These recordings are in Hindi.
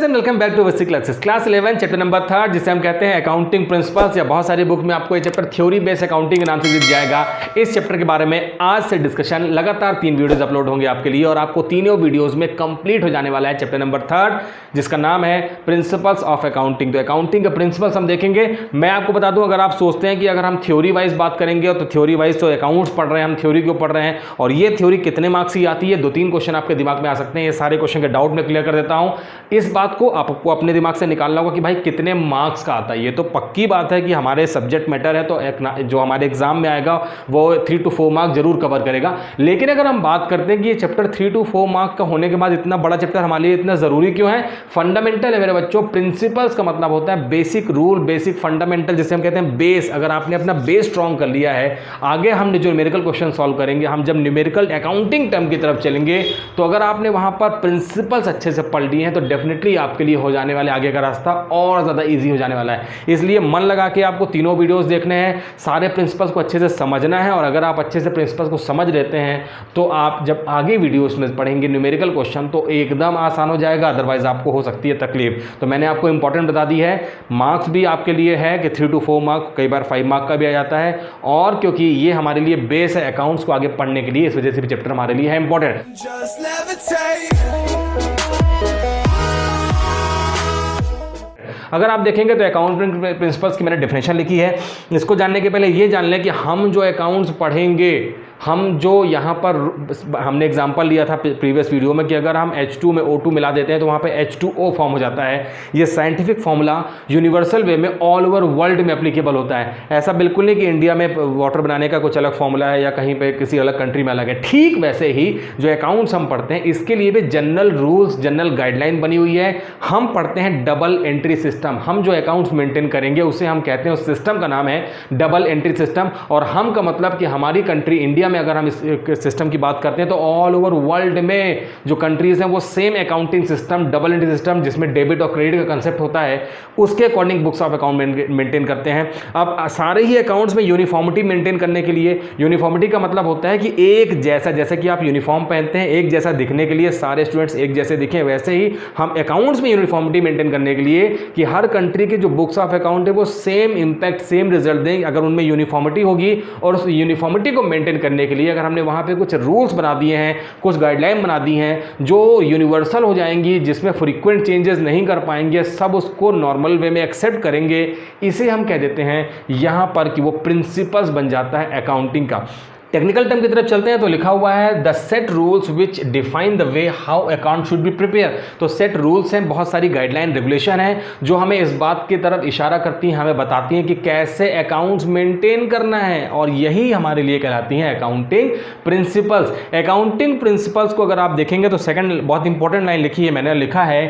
Welcome back to basic classes. Class 11 chapter number 3 जिसे हम कहते हैं अकाउंटिंग प्रिंसिपल्स, या बहुत सारी बुक में आपको ये चैप्टर थ्योरी बेस्ड अकाउंटिंग के नाम से दिख जाएगा। इस चैप्टर के बारे में आज से डिस्कशन, लगातार 3 वीडियोस अपलोड होंगे आपके लिए और आपको तीनों वीडियोस में कंप्लीट हो जाने वाला है चैप्टर नंबर 3 जिसका नाम है प्रिंसिपल्स ऑफ अकाउंटिंग। तो अकाउंटिंग के प्रिंसिपल्स हम देखेंगे। मैं आपको बता दूं, अगर आप सोचते हैं कि अगर हम थ्योरी वाइज बात करेंगे तो थ्योरी वाइज तो अकाउंट्स पढ़ रहे हैं, हम थ्योरी क्यों पढ़ रहे हैं और ये थ्योरी कितने मार्क्स की आती है, 2-3 क्वेश्चन आपके दिमाग में आ सकते हैं। ये सारे क्वेश्चन के डाउट में क्लियर कर देता हूं। इस बात को आपको अपने दिमाग से निकालना होगा कि भाई कितने मार्क्स का आता है। ये तो पक्की बात है कि हमारे सब्जेक्ट मैटर है तो जो हमारे एग्जाम में आएगा वो 3 to 4 मार्क्स जरूर कवर करेगा। लेकिन अगर हम बात करते हैं कि ये चैप्टर 3 to 4 मार्क्स का होने के बाद इतना बड़ा चैप्टर हमारे लिए इतना जरूरी क्यों है? फंडामेंटल है मेरे बच्चों। प्रिंसिपल्स का मतलब होता है बेसिक रूल, बेसिक फंडामेंटल, जिसे हम कहते हैं बेस। अगर आपने अपना बेस स्ट्रॉन्ग कर लिया है, आगे हम जो न्यूमेरिकल क्वेश्चन सॉल्व करेंगे, हम जब न्यूमेरिकल अकाउंटिंग टर्म की तरफ चलेंगे तो अगर आपने वहां पर प्रिंसिपल्स अच्छे से पढ़ लिए हैं तो डेफिनेटली आपके लिए हो जाने वाले आगे का रास्ता और ज़्यादा इजी हो जाने वाला है। इसलिए मन लगा के आपको तीनों वीडियोस देखने हैं, सारे प्रिंसिपल्स को अच्छे से समझना है और अगर आप अच्छे से प्रिंसिपल्स को समझ लेते हैं तो आप जब आगे वीडियोस में पढ़ेंगे न्यूमेरिकल क्वेश्चन तो एकदम आसान हो जाएगा, अदरवाइज आपको हो सकती है तकलीफ। तो मैंने आपको इंपॉर्टेंट बता दी है। मार्क्स भी आपके लिए है कि 3 to 4 मार्क्स, कई बार 5 मार्क्स का भी आ जाता है और क्योंकि ये हमारे लिए बेस है अकाउंट्स को आगे पढ़ने के लिए, इस वजह से भी चैप्टर हमारे लिए है इंपॉर्टेंट। अगर आप देखेंगे तो अकाउंटिंग प्रिंसिपल्स की मैंने डेफिनेशन लिखी है। इसको जानने के पहले ये जान लें कि हम जो अकाउंट्स पढ़ेंगे, हम जो यहाँ पर हमने एग्जांपल लिया था प्रीवियस वीडियो में कि अगर हम H2 में O2 मिला देते हैं तो वहाँ पे H2O फॉर्म हो जाता है। ये साइंटिफिक फॉर्मूला यूनिवर्सल वे में ऑल ओवर वर्ल्ड में एप्लीकेबल होता है। ऐसा बिल्कुल नहीं कि इंडिया में वाटर बनाने का कुछ अलग फॉर्मूला है या कहीं पे किसी अलग कंट्री में अलग है। ठीक वैसे ही जो अकाउंट्स हम पढ़ते हैं इसके लिए भी जनरल रूल्स, जनरल गाइडलाइन बनी हुई है। हम पढ़ते हैं डबल एंट्री सिस्टम। हम जो अकाउंट्स मेंटेन करेंगे उसे हम कहते हैं, उस सिस्टम का नाम है डबल एंट्री सिस्टम। और हम का मतलब कि हमारी कंट्री इंडिया में अगर हम इस सिस्टम की बात करते हैं तो ऑल ओवर वर्ल्ड में जो कंट्रीज हैं वो same accounting system, double entry system जिसमें डेबिट और क्रेडिट का कंसेप्ट होता है, उसके according books of account maintain करते हैं। अब सारे ही अकाउंट्स में यूनिफॉर्मिटी मेंटेन करने के लिए, यूनिफॉर्मिटी का मतलब होता है कि एक जैसा, जैसे कि आप यूनिफॉर्म पहनते हैं एक जैसा दिखने के लिए, सारे स्टूडेंट्स एक जैसे दिखें, वैसे ही हम अकाउंट्स में यूनिफॉर्मिटी मेंटेन करने के लिए कि हर कंट्री के जो बुक्स ऑफ अकाउंट है वो सेम इंपैक्ट, सेम रिजल्ट दें अगर उनमें यूनिफॉर्मिटी होगी। और उस यूनिफॉर्मिटी को मेंटेन करने के लिए अगर हमने वहाँ पे कुछ रूल्स बना दिए हैं, कुछ गाइडलाइन बना दी हैं जो यूनिवर्सल हो जाएंगी, जिसमें फ्रीक्वेंट चेंजेस नहीं कर पाएंगे, सब उसको नॉर्मल वे में एक्सेप्ट करेंगे, इसे हम कह देते हैं यहाँ पर कि वो प्रिंसिपल्स बन जाता है अकाउंटिंग का। टेक्निकल टर्म की तरफ चलते हैं तो लिखा हुआ है the set rules which define the way how account should be prepare. तो सेट रूल्स हैं, बहुत सारी गाइडलाइन, रेगुलेशन है जो हमें इस बात की तरफ इशारा करती हैं, हमें बताती हैं कि कैसे अकाउंट्स मेंटेन करना है और यही हमारे लिए कहलाती हैं अकाउंटिंग प्रिंसिपल्स। अकाउंटिंग प्रिंसिपल्स को अगर आप देखेंगे तो सेकंड बहुत इंपॉर्टेंट लाइन लिखी है, मैंने लिखा है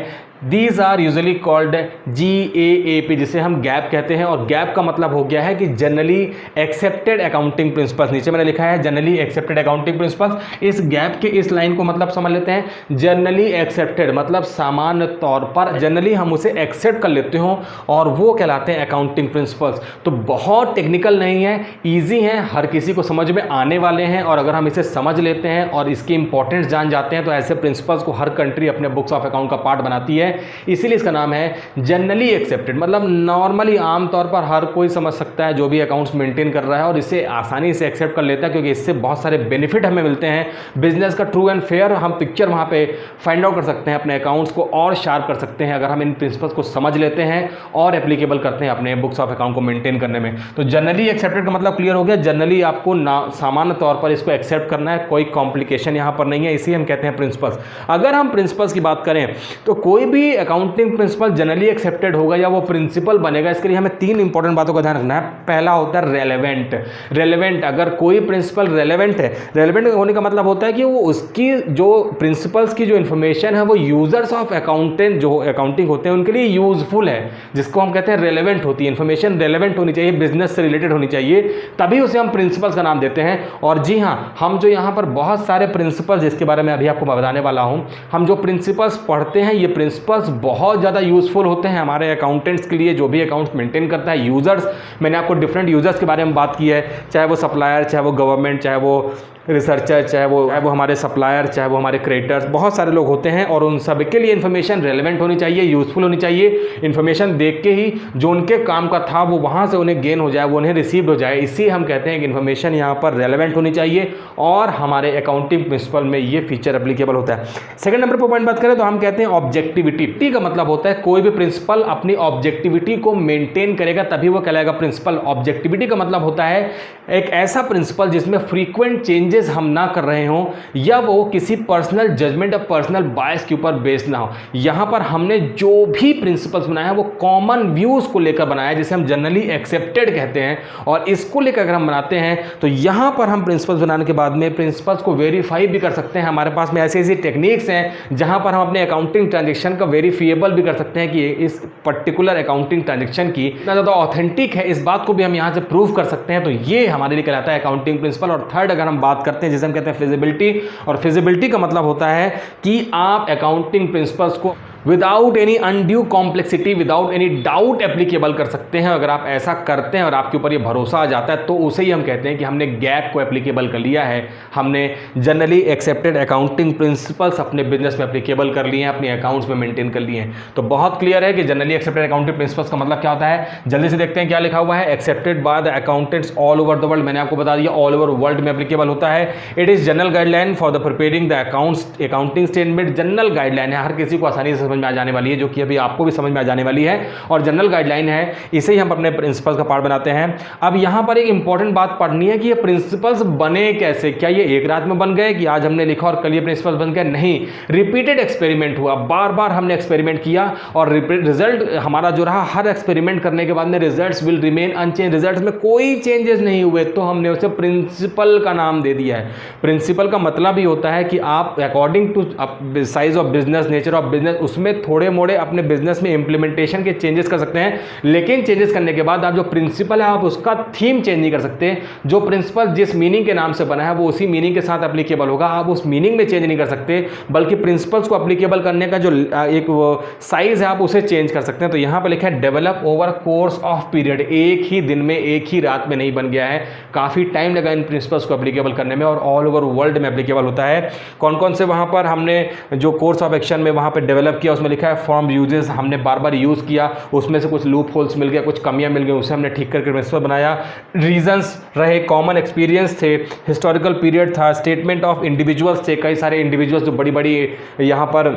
These are usually called GAAP, जिसे हम गैप कहते हैं। और गैप का मतलब हो गया है कि जनरली एक्सेप्टेड अकाउंटिंग प्रिंसिपल्स। नीचे मैंने लिखा है जनरली एक्सेप्टेड अकाउंटिंग प्रिंसिपल्स। इस गैप के इस लाइन को मतलब समझ लेते हैं, जनरली एक्सेप्टेड मतलब सामान्य तौर पर, जनरली हम उसे एक्सेप्ट कर लेते हो और वो कहलाते हैं अकाउंटिंग प्रिंसिपल्स। तो बहुत टेक्निकल नहीं है, ईजी है, हर किसी को समझ में आने वाले हैं और अगर हम इसे समझ लेते हैं और इसकी इंपॉर्टेंस जान जाते हैं तो ऐसे प्रिंसिपल्स को हर कंट्री अपने बुक्स ऑफ अकाउंट का पार्ट बनाती है। इसीलिए इसका नाम है जनरली एक्सेप्टेड, मतलब नॉर्मली आमतौर पर हर कोई समझ सकता है जो भी अकाउंट्स मेंटेन कर रहा है और इसे आसानी से एक्सेप्ट कर लेता है क्योंकि इससे बहुत सारे बेनिफिट हमें मिलते हैं। बिजनेस का ट्रू एंड फेयर हम पिक्चर वहां पे फाइंड आउट कर सकते हैं, अपने अकाउंट्स को और शार्प कर सकते हैं अगर हम इन प्रिंसिपल्स को समझ लेते हैं और एप्लीकेबल करते हैं अपने बुक्स ऑफ अकाउंट को मेंटेन करने में। तो जनरली एक्सेप्टेड का मतलब क्लियर हो गया, जनरली आपको सामान्य तौर पर इसको एक्सेप्ट करना है, कोई कॉम्प्लिकेशन यहाँ पर नहीं है, इसी हम कहते हैं प्रिंसिपल्स। अगर हम प्रिंसिपल्स की बात करें तो कोई भी अकाउंटिंग प्रिंसिपल जनरली एक्सेप्टेड होगा या वो प्रिंसिपल बनेगा, इसके लिए हमें 3 इंपॉर्टेंट बातों का ध्यान रखना है। पहला होता है रेलेवेंट। रेलेवेंट, अगर कोई प्रिंसिपल रेलेवेंट है, रेलेवेंट होने का मतलब होता है कि वो उसकी जो प्रिंसिपल्स की जो इन्फॉर्मेशन है वो यूजर्स ऑफ अकाउंटेंट जो अकाउंटिंग होते हैं उनके लिए यूजफुल है, जिसको हम कहते हैं रेलेवेंट होती है। इन्फॉर्मेशन रेलेवेंट होनी चाहिए, बिजनेस से रिलेटेड होनी चाहिए, तभी उसे हम प्रिंसिपल्स का नाम देते हैं। और जी हाँ, हम जो यहाँ पर बहुत सारे प्रिंसिपल्स जिसके बारे में अभी आपको बताने वाला हूँ, हम जो प्रिंसिपल्स पढ़ते हैं ये प्रिंसिपल्स बहुत ज़्यादा यूजफुल होते हैं हमारे अकाउंटेंट्स के लिए, जो भी अकाउंट्स मेंटेन करता है। यूजर्स, मैंने आपको डिफरेंट यूजर्स के बारे में बात की है, चाहे वो सप्लायर, चाहे वो गवर्नमेंट, चाहे वो रिसर्चर, चाहे वो हमारे सप्लायर, चाहे वो हमारे क्रिएटर्स, बहुत सारे लोग होते हैं और उन सब के लिए इन्फॉर्मेशन रेलेवेंट होनी चाहिए, यूज़फुल होनी चाहिए। इन्फॉर्मेशन देख के ही जो उनके काम का था वो वहाँ से उन्हें गेन हो जाए, वो उन्हें रिसीव हो जाए, इसी हम कहते हैं कि इन्फॉर्मेशन यहाँ पर रेलेवेंट होनी चाहिए और हमारे अकाउंटिंग प्रिंसिपल में ये फीचर एप्लीकेबल होता है। सेकंड नंबर पर पॉइंट बात करें तो हम कहते हैं ऑब्जेक्टिविटी। टी का मतलब होता है कोई भी प्रिंसिपल अपनी ऑब्जेक्टिविटी को मेंटेन करेगा तभी वो कहलाएगा प्रिंसिपल। ऑब्जेक्टिविटी का मतलब होता है एक ऐसा प्रिंसिपल जिसमें फ्रीक्वेंट चेंजेस हम ना कर रहे हों या वो किसी पर्सनल जजमेंट और पर्सनल बायस के ऊपर बेस्ड ना हो। यहाँ पर हमने जो भी प्रिंसिपल्स बनाया है वो कॉमन व्यूज़ को लेकर बनाया है, जिसे हम जनरली एक्सेप्टेड कहते हैं, और इसको लेकर अगर हम बनाते हैं तो यहाँ पर हम प्रिंसिपल्स बनाने के बाद में प्रिंसिपल्स को वेरीफाई भी कर सकते हैं। हमारे पास में ऐसी ऐसी टेक्निक्स हैं जहाँ पर हम अपने अकाउंटिंग ट्रांजेक्शन का वेरीफिएबल भी कर सकते हैं कि इस पर्टिकुलर अकाउंटिंग ट्रांजेक्शन की इतना ज़्यादा ऑथेंटिक है, इस बात को भी हम यहाँ से प्रूव कर सकते हैं। तो ये हमारे लिए कहलाता है अकाउंटिंग प्रिंसिपल। और थर्ड अगर हम बात करते हैं जिसे हम कहते हैं फिजिबिलिटी, और फिजिबिलिटी का मतलब होता है कि आप अकाउंटिंग प्रिंसिपल्स को without any undue complexity, without any doubt applicable कर सकते हैं। अगर आप ऐसा करते हैं और आपके ऊपर ये भरोसा आ जाता है तो उसे ही हम कहते हैं कि हमने गैप को एप्लीकेबल कर लिया है, हमने जनरली एक्सेप्टेड अकाउंटिंग प्रिंसिपल्स अपने बिजनेस में एप्लीकेबल कर लिए हैं, अपने अकाउंट्स में मेंटेन कर लिए हैं। तो बहुत क्लियर है कि जनरली एक्सेप्टेड अकाउंटिंग प्रिंसिपल्स का मतलब क्या होता है। जल्दी से देखते हैं क्या लिखा हुआ है। Accepted by the accountants all over the world, मैंने आपको बता दिया ऑल ओवर वर्ल्ड में एप्लीकेबल होता है। It is general guideline for the preparing the accounts, accounting statement general guideline है, हर किसी को आसानी से समझ में आ जाने वाली है, जो कि अभी आपको भी समझ में आ जाने वाली है, और जनरल गाइडलाइन है, इसे ही हम अपने प्रिंसिपल्स का पार्ट बनाते हैं। अब यहां पर एक इंपॉर्टेंट बात पढ़नी है कि ये प्रिंसिपल्स बने कैसे। क्या ये एक रात में बन गए कि आज हमने लिखा और कल ये प्रिंसिपल्स बन गए? नहीं, रिपीटेड एक्सपेरिमेंट हुआ, बार बार हमने एक्सपेरिमेंट किया और रिजल्ट हमारा जो रहा, हर एक्सपेरिमेंट करने के बाद में results will remain unchange, results में कोई चेंजेस नहीं हुए, तो हमने उसे प्रिंसिपल का नाम दे दिया है। प्रिंसिपल का मतलब ही होता है कि आप according to size of business, nature of business, उसमें थोड़े मोड़े अपने बिजनेस में इंप्लीमेंटेशन के चेंजेस कर सकते हैं, लेकिन चेंजेस करने के बाद आप जो प्रिंसिपल है आप उसका थीम चेंज नहीं कर सकते। जो प्रिंसिपल जिस मीनिंग के नाम से बना है वो उसी मीनिंग के साथ एप्लीकेबल होगा, आप उस मीनिंग में चेंज नहीं कर सकते, बल्कि प्रिंसिपल्स को एप्लीकेबल करने का जो एक साइज है आप उसे चेंज कर सकते हैं। तो यहां पर लिखा है develop over course of period, एक ही दिन में, एक ही रात में नहीं बन गया है, काफी टाइम लगा इन प्रिंसिपल्स को एप्लीकेबल करने में, और ऑल ओवर वर्ल्ड में एप्लीकेबल होता है। कौन कौन से वहां पर हमने जो कोर्स ऑफ एक्शन में वहां पर डेवलप किया, उसमें लिखा है फॉर्म यूजेस, हमने बार बार यूज़ किया, उसमें से कुछ लूप होल्स मिल गए, कुछ कमियां मिल गई, उसे हमने ठीक करके प्रिंसिपल बनाया। रीजंस रहे, कॉमन एक्सपीरियंस थे, हिस्टोरिकल पीरियड था, स्टेटमेंट ऑफ इंडिविजुअल्स थे, कई सारे इंडिविजुअल्स जो बड़ी बड़ी यहाँ पर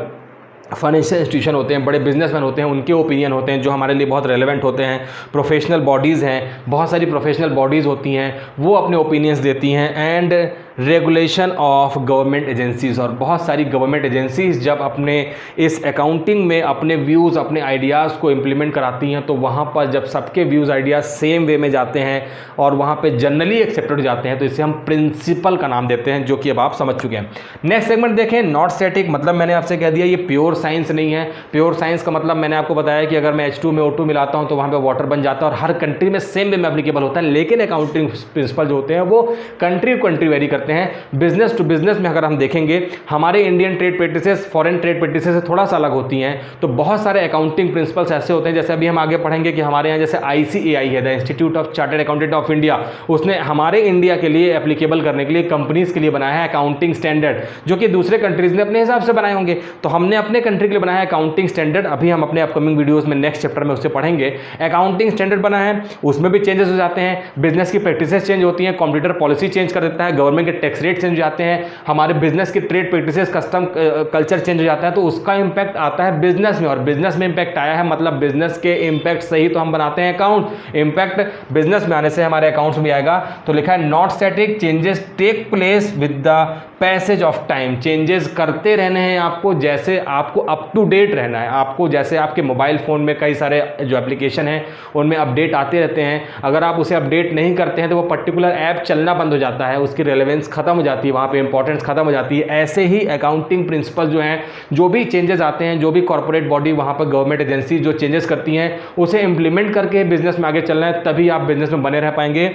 फाइनेंशियल इंस्टीट्यूशन होते हैं, बड़े बिजनेसमैन होते हैं, उनके ओपिनियन होते हैं जो हमारे लिए बहुत रेलेवेंट होते हैं। प्रोफेशनल बॉडीज़ हैं, बहुत सारी प्रोफेशनल बॉडीज़ होती हैं, वो अपने ओपिनियंस देती हैं। And regulation of government agencies, और बहुत सारी गवर्नमेंट एजेंसीज़ जब अपने इस अकाउंटिंग में अपने व्यूज़, अपने आइडियाज़ को इम्प्लीमेंट कराती हैं, तो वहाँ पर जब सबके व्यूज़, आइडियाज़ सेम वे में जाते हैं और वहाँ पे जनरली एक्सेप्टेड जाते हैं, तो इसे हम प्रिंसिपल का नाम देते हैं, जो कि अब आप समझ चुके हैं। नेक्स्ट सेगमेंट देखें, नॉट स्टैटिक, मतलब मैंने आपसे कह दिया ये प्योर साइंस नहीं है। प्योर साइंस का मतलब मैंने आपको बताया कि अगर मैं H2 में O2 मिलाता हूँ तो वहाँ पर वाटर बन जाता है और हर कंट्री में सेम वे में एप्लीकेबल होता है, लेकिन अकाउंटिंग प्रिंसिपल जो होते हैं वो कंट्री टू कंट्री वेरी करते हैं। बिजनेस टू बिजनेस में अगर हम देखेंगे, हमारे Indian trade practices foreign trade practices से थोड़ा सा अलग होती हैं, तो बहुत सारे अकाउंटिंग प्रिंसिपल्स ऐसे होते हैं, जैसे अभी हम आगे पढ़ेंगे कि हमारे यहाँ जैसे ICAI है, the institute of chartered accountant of India, उसने हमारे इंडिया के लिए एप्लीकेबल करने के लिए कंपनीज के लिए बनाया है अकाउंटिंग स्टैंडर्ड, जो कि दूसरे कंट्रीज ने अपने हिसाब से बनाए होंगे। तो हमने अपने कंट्री के लिए बनाया है अकाउंटिंग स्टैंडर्ड, अभी हम अपने अपकमिंग वीडियोस में नेक्स्ट चैप्टर में उससे पढ़ेंगे। अकाउंटिंग स्टैंडर्ड बना है, उसमें भी चेंजेस हो जाते हैं, बिजनेस की प्रैक्टिसेस चेंज होती हैं, कंप्यूटर पॉलिसी चेंज कर देता है, गवर्नमेंट के टैक्स रेट चेंज हो जाते हैं, हमारे बिजनेस की trade practices, custom culture change हो जाता है, तो उसका इंपैक्ट आता है बिजनेस में, और बिजनेस में इंपैक्ट आया है मतलब बिजनेस के इंपैक्ट से ही तो हम बनाते हैं अकाउंट, इंपैक्ट बिजनेस में आने से हमारे अकाउंट्स में आएगा। तो लिखा है not static, changes take place with the passage of time, changes करते रहने हैं आपको, जैसे आपको अप टू डेट रहना है, आपको जैसे आपके मोबाइल फ़ोन में कई सारे जो एप्लीकेशन हैं उनमें अपडेट आते रहते हैं, अगर आप उसे अपडेट नहीं करते हैं तो वो पर्टिकुलर ऐप चलना बंद हो जाता है, उसकी रेलेवेंस खत्म हो जाती है, वहाँ पे इंपॉर्टेंस खत्म हो जाती है। ऐसे ही अकाउंटिंग प्रिंसिपल जो हैं, जो भी चेंजेस आते हैं, जो भी कॉर्पोरेट बॉडी, वहाँ पर गवर्नमेंट एजेंसी जो चेंजेस करती हैं, उसे इंप्लीमेंट करके बिजनेस में आगे चलना है, तभी आप बिजनेस में बने रह पाएंगे।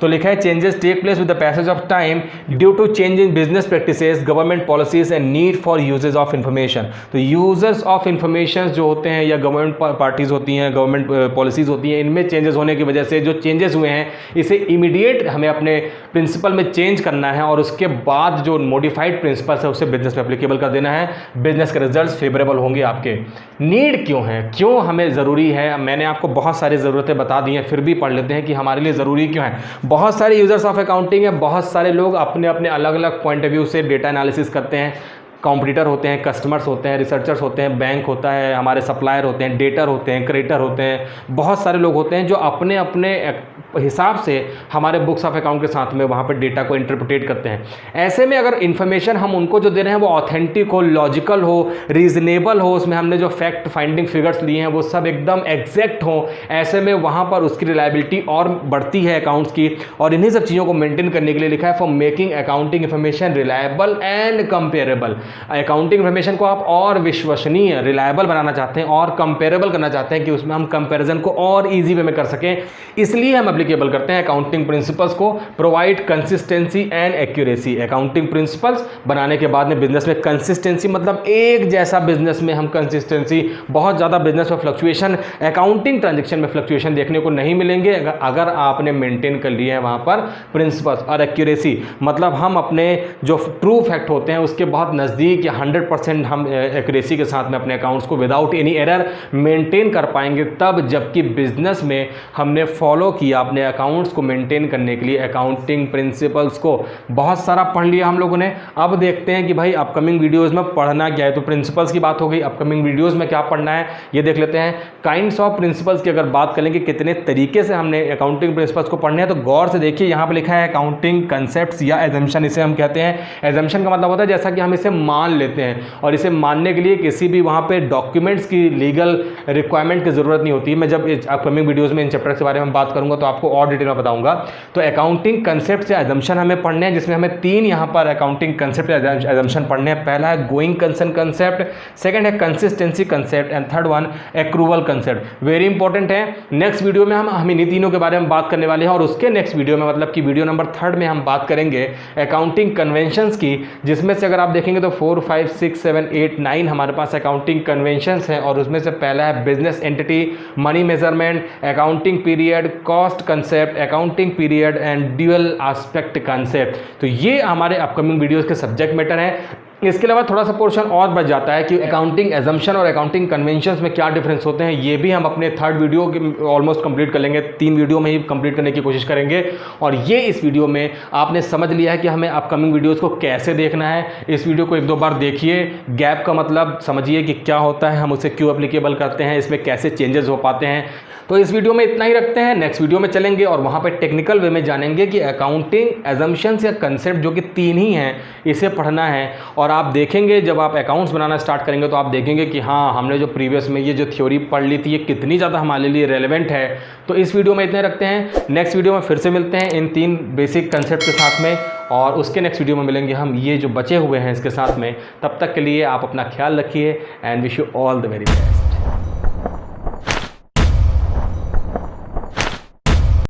तो लिखा है changes take place with the passage of time due to change in business practices, government policies and need for uses of information. तो यूजर्स ऑफ इंफॉर्मेशन जो होते हैं या गवर्नमेंट पार्टीज होती हैं, गवर्नमेंट पॉलिसीज होती हैं, इनमें चेंजेस होने की वजह से जो चेंजेस हुए हैं इसे इमीडिएट हमें अपने प्रिंसिपल में चेंज करना है और उसके बाद जो मॉडिफाइड प्रिंसिपल्स है उसे बिजनेस में एप्लीकेबल कर देना है। बिजनेस के रिजल्ट्स फेवरेबल होंगे आपके। नीड क्यों है, क्यों हमें ज़रूरी है, मैंने आपको बहुत सारी ज़रूरतें बता दी हैं, फिर भी पढ़ लेते हैं कि हमारे लिए ज़रूरी क्यों है। बहुत सारे यूजर्स ऑफ अकाउंटिंग है, बहुत सारे लोग अपने अपने अलग अलग पॉइंट ऑफ व्यू से डेटा एनालिसिस करते हैं। कॉम्पिटिटर होते हैं, कस्टमर्स होते हैं, रिसर्चर्स होते हैं, बैंक होता है, हमारे सप्लायर होते हैं, डेटर होते हैं, क्रेडिटर होते हैं, बहुत सारे लोग होते हैं जो अपने अपने हिसाब से हमारे बुक्स ऑफ अकाउंट के साथ में वहाँ पर डेटा को इंटरप्रेट करते हैं। ऐसे में अगर इन्फॉर्मेशन हम उनको जो दे रहे हैं वो ऑथेंटिक हो, लॉजिकल हो, रीजनेबल हो, उसमें हमने जो फैक्ट फाइंडिंग फिगर्स लिए हैं वो सब एकदम एग्जैक्ट हो, ऐसे में वहाँ पर उसकी रिलायबिलिटी और बढ़ती है अकाउंट्स की। और इन्हीं सब चीज़ों को मेंटेन करने के लिए लिखा है for making accounting information reliable and comparable. Accounting information को आप और विश्वसनीय, रिलायबल बनाना चाहते हैं और कंपेरेबल करना चाहते हैं कि उसमें हम कंपैरिजन को और इजी वे में कर सकें, इसलिए हम एप्लीकेबल करते हैं अकाउंटिंग प्रिंसिपल्स को। Provide consistency and accuracy. Accounting principles बनाने के बाद में बिजनेस में कंसिस्टेंसी, मतलब एक जैसा बिजनेस में हम कंसिस्टेंसी, बहुत ज़्यादा बिजनेस में फ्लक्चुएशन, अकाउंटिंग ट्रांजेक्शन में फ्लक्चुएशन देखने को नहीं मिलेंगे अगर आपने मेंटेन कर लिया है वहाँ पर प्रिंसिपल्स। और एक्यूरेसी मतलब हम अपने जो ट्रू फैक्ट होते हैं उसके बहुत नज़दीक या 100% हम एक्यूरेसी के साथ में अपने अकाउंट्स को विदाउट एनी एरर मेंटेन कर पाएंगे तब, जबकि बिजनेस में हमने फॉलो किया अपने अकाउंट्स को मेंटेन करने के लिए अकाउंटिंग प्रिंसिपल्स को। बहुत सारा पढ़ लिया हम लोगों ने, अब देखते हैं कि भाई अपकमिंग वीडियोस में पढ़ना क्या है। तो प्रिंसिपल्स की बात हो गई, अपकमिंग वीडियोस में क्या पढ़ना है ये देख लेते हैं। काइंड्स ऑफ प्रिंसिपल्स की अगर बात करें कि कितने तरीके से हमने अकाउंटिंग प्रिंसिपल्स को पढ़ने हैं, तो गौर से देखिए यहाँ पर लिखा है अकाउंटिंग कंसेप्ट या एजम्पशन, इसे हम कहते हैं। एजम्पशन का मतलब होता है जैसा कि हम इसे मान लेते हैं, और इसे मानने के लिए किसी भी वहाँ पे डॉक्यूमेंट्स की लीगल रिक्वायरमेंट की ज़रूरत नहीं होती है। मैं जब अपकमिंग वीडियोस में इन चैप्टर के बारे में बात करूँगा तो आपको और डिटेल में बताऊंगा। तो अकाउंटिंग कंसेप्ट या एजम्पशन हमें पढ़ने हैं, जिसमें हमें 3 यहाँ पर अकाउंटिंग कंसेप्ट या एजम्पशन पढ़ने हैं। पहला है गोइंग कंसर्न कंसेप्ट, सेकंड है consistency concept and third one accrual concept. Very important है। नेक्स्ट वीडियो में हम इन्हीं तीनों के बारे में बात करने वाले हैं, और उसके नेक्स्ट वीडियो में मतलब कि वीडियो नंबर 3 में हम बात करेंगे अकाउंटिंग कन्वेंशंस की, जिसमें से अगर आप देखेंगे तो 4, 5, 6, 7, 8, 9 हमारे पास अकाउंटिंग कन्वेंशंस हैं। और उसमें से पहला है business entity, money measurement, accounting period, cost concept, accounting period and dual aspect concept. तो ये हमारे अपकमिंग वीडियोस के सब्जेक्ट मैटर हैं। इसके अलावा थोड़ा सा पोर्शन और बच जाता है कि अकाउंटिंग एजम्पशन और अकाउंटिंग कन्वेंशंस में क्या डिफरेंस होते हैं, ये भी हम अपने 3rd वीडियो के ऑलमोस्ट कंप्लीट कर लेंगे। 3 वीडियो में ही कंप्लीट करने की कोशिश करेंगे। और ये इस वीडियो में आपने समझ लिया है कि हमें अपकमिंग वीडियोस को कैसे देखना है। इस वीडियो को 1-2 बार देखिए, गैप का मतलब समझिए कि क्या होता है, हम उसे क्यों एप्लीकेबल करते हैं, इसमें कैसे चेंजेस हो पाते हैं। तो इस वीडियो में इतना ही रखते हैं। नेक्स्ट वीडियो में चलेंगे और वहाँ पे टेक्निकल वे में जानेंगे कि अकाउंटिंग एजम्पशंस या कंसेप्ट जो कि 3 ही हैं, इसे पढ़ना है। और आप देखेंगे जब आप अकाउंट्स बनाना स्टार्ट करेंगे तो आप देखेंगे कि हाँ, हमने जो प्रीवियस में ये जो थ्योरी पढ़ ली थी ये कितनी ज़्यादा हमारे लिए रेलेवेंट है। तो इस वीडियो में इतने रखते हैं। नेक्स्ट वीडियो में फिर से मिलते हैं इन 3 बेसिक कंसेप्ट के साथ में, और उसके नेक्स्ट वीडियो में मिलेंगे हम ये जो बचे हुए हैं इसके साथ में। तब तक के लिए आप अपना ख्याल रखिए and wish you all the very best.